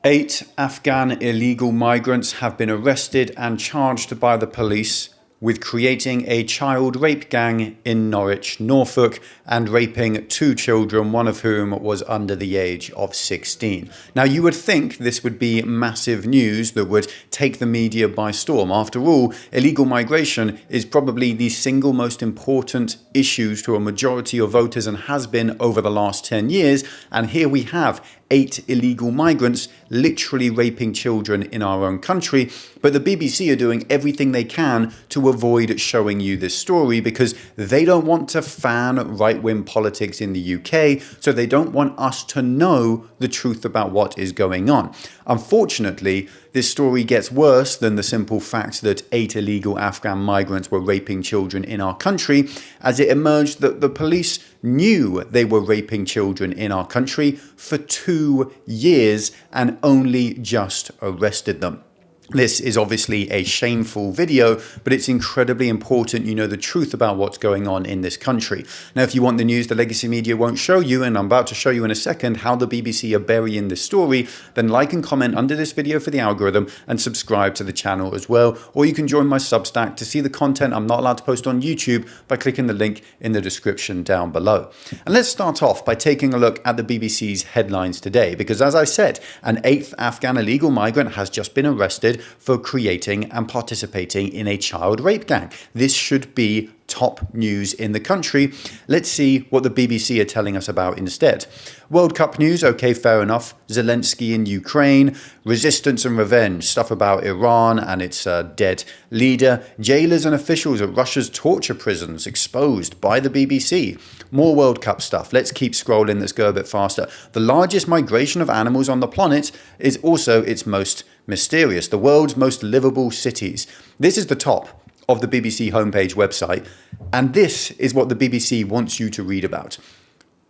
8 Afghan illegal migrants have been arrested and charged by the police with creating a child rape gang in Norwich, Norfolk, and raping 2 children, one of whom was under the age of 16. Now, you would think this would be massive news that would take the media by storm. After all, illegal migration is probably the single most important issue to a majority of voters and has been over the last 10 years. And here we have 8 illegal migrants literally raping children in our own country. But the BBC are doing everything they can to avoid showing you this story because they don't want to fan right-wing politics in the UK, so they don't want us to know the truth about what is going on. Unfortunately, this story gets worse than the simple fact that 8 illegal Afghan migrants were raping children in our country, as it emerged that the police knew they were raping children in our country for 2 years and only just arrested them. This is obviously a shameful video, but it's incredibly important you know the truth about what's going on in this country. Now, if you want the news the legacy media won't show you, and I'm about to show you in a second how the BBC are burying this story, then like and comment under this video for the algorithm and subscribe to the channel as well. Or you can join my Substack to see the content I'm not allowed to post on YouTube by clicking the link in the description down below. And let's start off by taking a look at the BBC's headlines today, because as I said, an 8th Afghan illegal migrant has just been arrested for creating and participating in a child rape gang. This should be top news in the country. Let's see what the BBC are telling us about instead. World Cup news, okay, fair enough. Zelensky in Ukraine, resistance and revenge, stuff about Iran and its dead leader. Jailers and officials at Russia's torture prisons exposed by the BBC. More World Cup stuff. Let's keep scrolling. Let's go a bit faster. The largest migration of animals on the planet is also its most mysterious. The world's most livable cities. This is the top of the BBC homepage website, and this is what the BBC wants you to read about.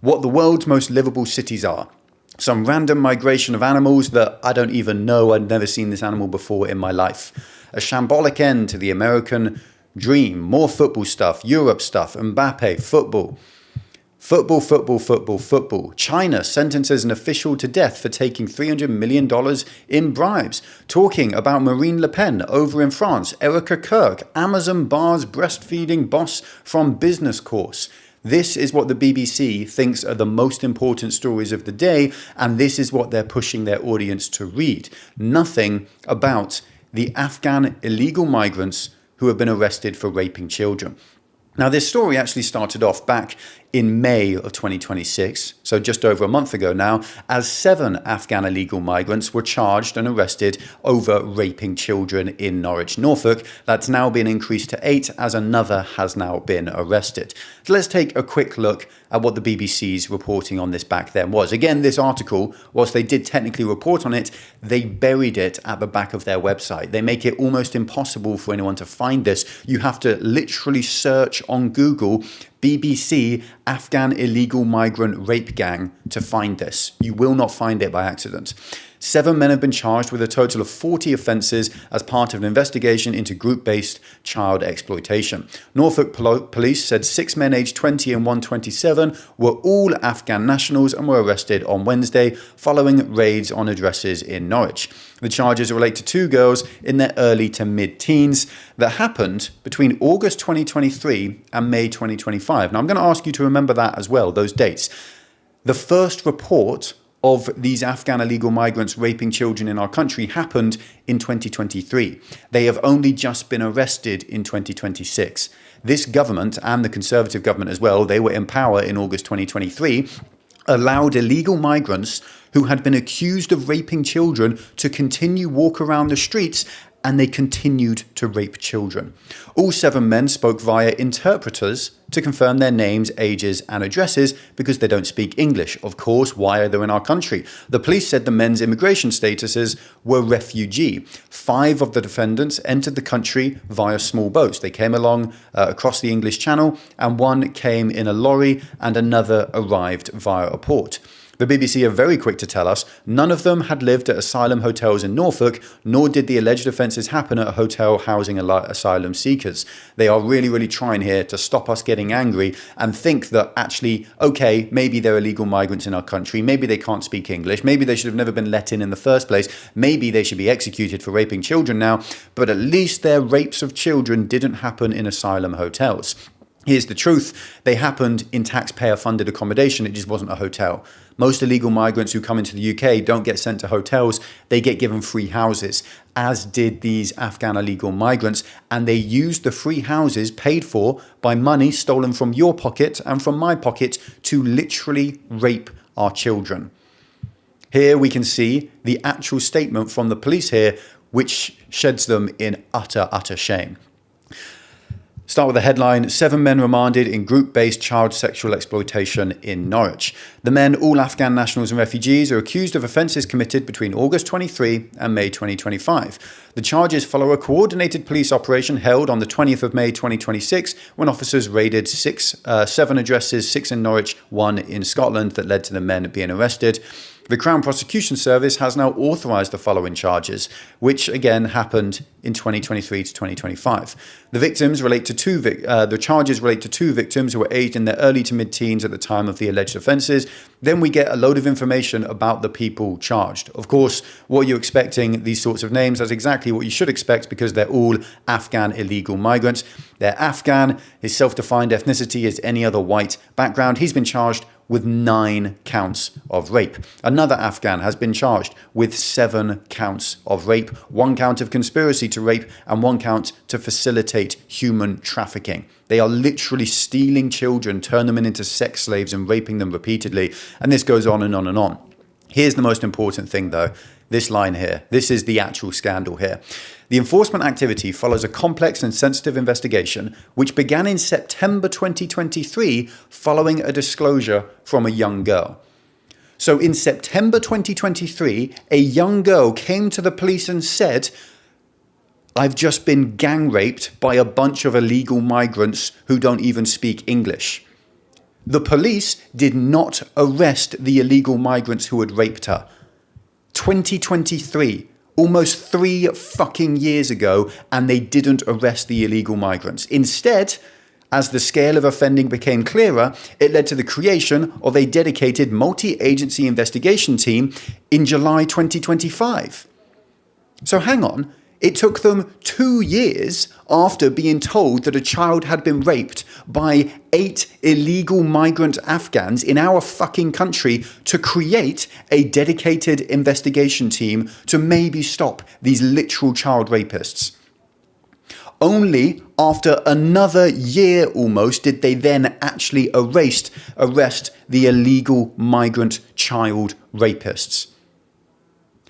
What the world's most livable cities are. Some random migration of animals that I don't even know. I'd never seen this animal before in my life. A shambolic end to the American dream. More football stuff, Europe stuff, Mbappe, football. Football. China sentences an official to death for taking $300 million in bribes. Talking about Marine Le Pen over in France. Erica Kirk, Amazon bars breastfeeding boss from business course. This is what the BBC thinks are the most important stories of the day, and this is what they're pushing their audience to read. Nothing about the Afghan illegal migrants who have been arrested for raping children. Now, this story actually started off back in May of 2026, so just over a month ago now, as 7 Afghan illegal migrants were charged and arrested over raping children in Norwich, Norfolk. That's now been increased to 8 as another has now been arrested. So let's take a quick look at what the BBC's reporting on this back then was. Again, this article, whilst they did technically report on it, they buried it at the back of their website. They make it almost impossible for anyone to find this. You have to literally search on Google BBC Afghan illegal migrant rape gang to find this. You will not find it by accident. 7 men have been charged with a total of 40 offences as part of an investigation into group-based child exploitation. Norfolk police said 6 men aged 20 and 127 were all Afghan nationals and were arrested on Wednesday following raids on addresses in Norwich. The charges relate to 2 girls in their early to mid-teens that happened between August 2023 and May 2025. Now, I'm going to ask you to remember that as well, those dates. The first report of these Afghan illegal migrants raping children in our country happened in 2023. They have only just been arrested in 2026. This government, and the Conservative government as well, they were in power in August 2023, allowed illegal migrants who had been accused of raping children to continue walk around the streets, and they continued to rape children. All 7 men spoke via interpreters to confirm their names, ages and addresses because they don't speak English. Of course, why are they in our country? The police said the men's immigration statuses were refugee. 5 of the defendants entered the country via small boats. They came along across the English Channel, and 1 came in a lorry and another arrived via a port. The BBC are very quick to tell us none of them had lived at asylum hotels in Norfolk, nor did the alleged offences happen at a hotel housing asylum seekers. They are really trying here to stop us getting angry and think that actually, okay, maybe they're illegal migrants in our country, maybe they can't speak English, maybe they should have never been let in the first place, maybe they should be executed for raping children now, but at least their rapes of children didn't happen in asylum hotels. Here's the truth. They happened in taxpayer-funded accommodation. It just wasn't a hotel. Most illegal migrants who come into the UK don't get sent to hotels. They get given free houses, as did these Afghan illegal migrants. And they used the free houses paid for by money stolen from your pocket and from my pocket to literally rape our children. Here we can see the actual statement from the police here, which sheds them in utter shame. Start with the headline, 7 men remanded in group-based child sexual exploitation in Norwich. The men, all Afghan nationals and refugees, are accused of offences committed between August 23 and May 2025. The charges follow a coordinated police operation held on the 20th of May 2026 when officers raided 7 addresses, 6 in Norwich, 1 in Scotland, that led to the men being arrested. The Crown Prosecution Service has now authorised the following charges, which again happened in 2023 to 2025. The charges relate to 2 victims who were aged in their early to mid-teens at the time of the alleged offences. Then we get a load of information about the people charged. Of course, what you're expecting, these sorts of names, that's exactly what you should expect because they're all Afghan illegal migrants. They're Afghan. His self-defined ethnicity is any other white background. He's been charged with 9 counts of rape. Another Afghan has been charged with 7 counts of rape, 1 count of conspiracy to rape, and 1 count to facilitate human trafficking. They are literally stealing children, turn them into sex slaves and raping them repeatedly. And this goes on and on and on. Here's the most important thing though. This line here. This is the actual scandal here. The enforcement activity follows a complex and sensitive investigation which began in September 2023 following a disclosure from a young girl. So in September 2023, a young girl came to the police and said, I've just been gang raped by a bunch of illegal migrants who don't even speak English. The police did not arrest the illegal migrants who had raped her. 2023, almost 3 fucking years ago, and they didn't arrest the illegal migrants. Instead, as the scale of offending became clearer, it led to the creation of a dedicated multi-agency investigation team in July 2025. So hang on. It took them 2 years after being told that a child had been raped by 8 illegal migrant Afghans in our fucking country to create a dedicated investigation team to maybe stop these literal child rapists. Only after another year almost did they then actually arrest the illegal migrant child rapists.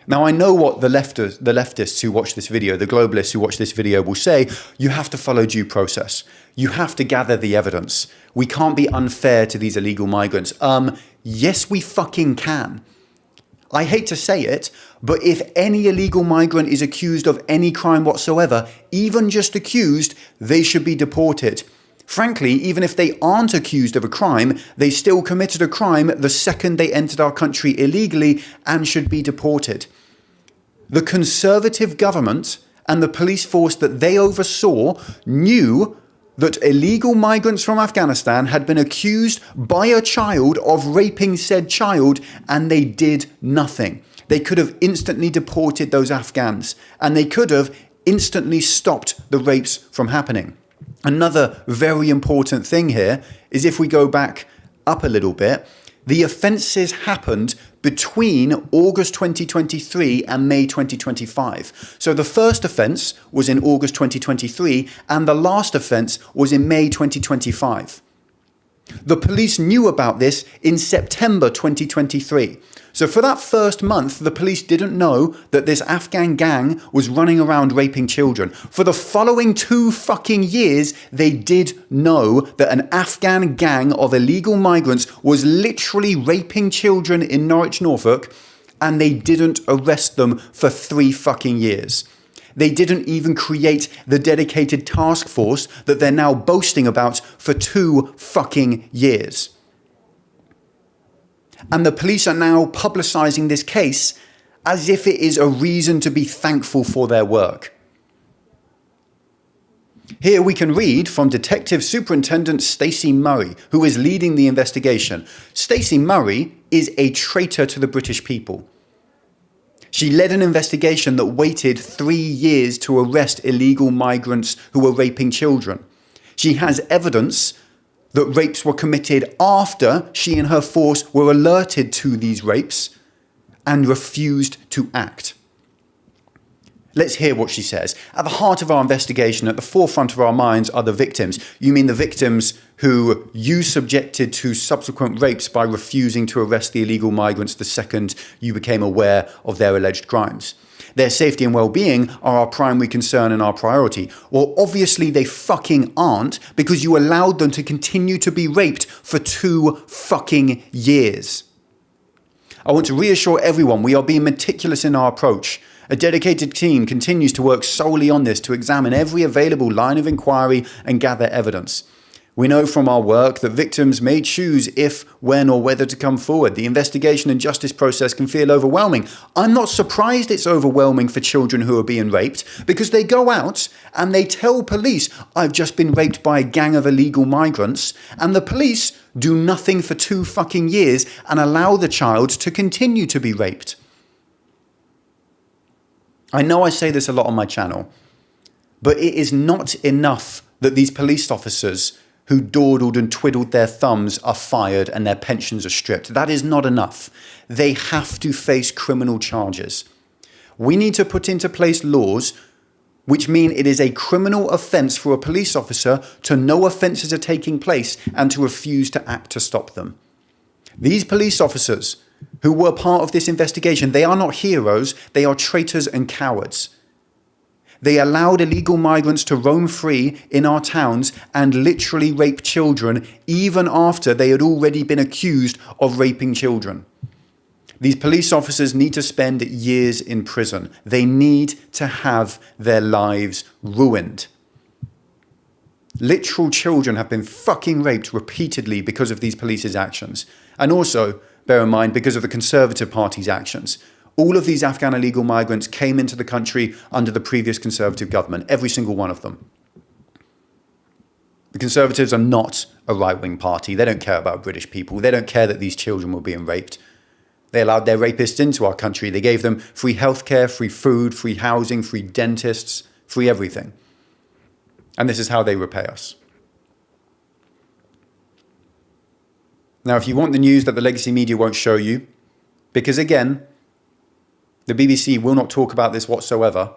Now, I know what the leftists who watch this video, the globalists who watch this video will say. You have to follow due process. You have to gather the evidence. We can't be unfair to these illegal migrants. Yes, we fucking can. I hate to say it, but if any illegal migrant is accused of any crime whatsoever, even just accused, they should be deported. Frankly, even if they aren't accused of a crime, they still committed a crime the second they entered our country illegally and should be deported. The Conservative government and the police force that they oversaw knew that illegal migrants from Afghanistan had been accused by a child of raping said child, and they did nothing. They could have instantly deported those Afghans, and they could have instantly stopped the rapes from happening. Another very important thing here is if we go back up a little bit, the offences happened between August 2023 and May 2025. So the first offence was in August 2023 and the last offence was in May 2025. The police knew about this in September 2023. So for that first month, the police didn't know that this Afghan gang was running around raping children. For the following 2 fucking years, they did know that an Afghan gang of illegal migrants was literally raping children in Norwich, Norfolk, and they didn't arrest them for 3 fucking years. They didn't even create the dedicated task force that they're now boasting about for 2 fucking years. And the police are now publicising this case as if it is a reason to be thankful for their work. Here we can read from Detective Superintendent Stacey Murray, who is leading the investigation. Stacey Murray is a traitor to the British people. She led an investigation that waited 3 years to arrest illegal migrants who were raping children. She has evidence that rapes were committed after she and her force were alerted to these rapes and refused to act. Let's hear what she says. At the heart of our investigation, at the forefront of our minds, are the victims. You mean the victims who you subjected to subsequent rapes by refusing to arrest the illegal migrants the second you became aware of their alleged crimes. Their safety and well-being are our primary concern and our priority. Well, obviously they fucking aren't, because you allowed them to continue to be raped for 2 fucking years. I want to reassure everyone we are being meticulous in our approach. A dedicated team continues to work solely on this to examine every available line of inquiry and gather evidence. We know from our work that victims may choose if, when or whether to come forward. The investigation and justice process can feel overwhelming. I'm not surprised it's overwhelming for children who are being raped, because they go out and they tell police, I've just been raped by a gang of illegal migrants, and the police do nothing for 2 fucking years and allow the child to continue to be raped. I know I say this a lot on my channel, but it is not enough that these police officers who dawdled and twiddled their thumbs are fired and their pensions are stripped. That is not enough. They have to face criminal charges. We need to put into place laws which mean it is a criminal offence for a police officer to know offences are taking place and to refuse to act to stop them. These police officers who were part of this investigation, they are not heroes, they are traitors and cowards. They allowed illegal migrants to roam free in our towns and literally rape children, even after they had already been accused of raping children. These police officers need to spend years in prison. They need to have their lives ruined. Literal children have been fucking raped repeatedly because of these police's actions. And also, bear in mind, because of the Conservative Party's actions. All of these Afghan illegal migrants came into the country under the previous Conservative government, every single one of them. The Conservatives are not a right-wing party. They don't care about British people. They don't care that these children were being raped. They allowed their rapists into our country. They gave them free healthcare, free food, free housing, free dentists, free everything. And this is how they repay us. Now, if you want the news that the legacy media won't show you, because again, the BBC will not talk about this whatsoever,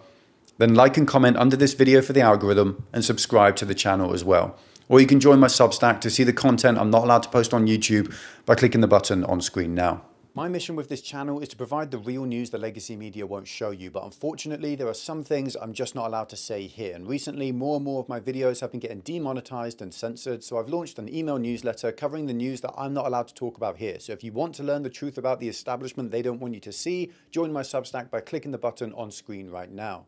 then like and comment under this video for the algorithm and subscribe to the channel as well. Or you can join my Substack to see the content I'm not allowed to post on YouTube by clicking the button on screen now. My mission with this channel is to provide the real news the legacy media won't show you, but unfortunately there are some things I'm just not allowed to say here, and recently more and more of my videos have been getting demonetized and censored, so I've launched an email newsletter covering the news that I'm not allowed to talk about here. So if you want to learn the truth about the establishment they don't want you to see, join my Substack by clicking the button on screen right now.